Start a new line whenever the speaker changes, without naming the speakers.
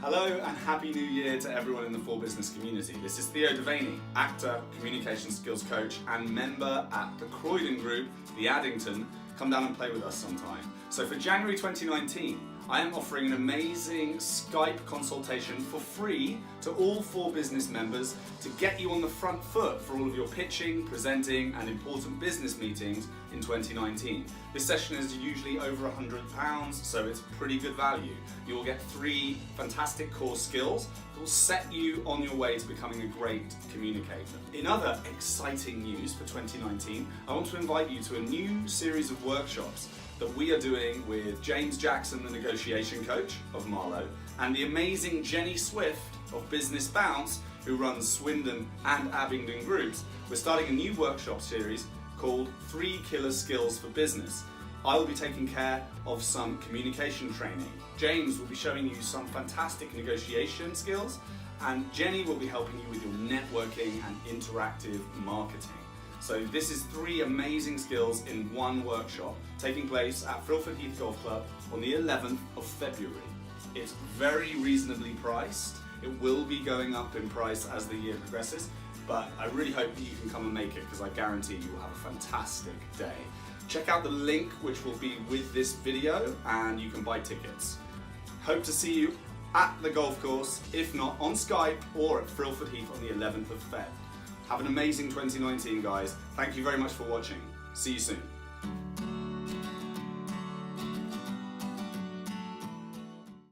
Hello and Happy New Year to everyone in the Fore Business community. This is Theo, actor, communication skills coach and member at the Croydon group, the Addington. Come down and play with us sometime. So for January 2019, I am offering an amazing Skype consultation for free to all Fore Business members to get you on the front foot for all of your pitching, presenting and important business meetings in 2019. This session is usually over £100, so it's pretty good value. You will get 3 fantastic core skills that will set you on your way to becoming a great communicator. In other exciting news for 2019, I want to invite you to a new series of workshops that we are doing with James Jackson, the negotiation coach of Marlow, and the amazing Jenny Swift of Business Bounce, who runs Swindon and Abingdon groups. We're starting a new workshop series called 3 Killer Skills for Business. I will be taking care of some communication training. James will be showing you some fantastic negotiation skills, and Jenny will be helping you with your networking and interactive marketing. So this is 3 amazing skills in one workshop, taking place at FRILFORD HEATH Golf Club on the 11th of February. It's very reasonably priced. It will be going up in price as the year progresses, but I really hope that you can come and make it because I guarantee you will have a fantastic day. Check out the link which will be with this video and you can buy tickets. Hope to see you at the golf course, if not on Skype or at FRILFORD HEATH on the 11th of Feb. Have an amazing 2019, guys. Thank you very much for watching. See you soon.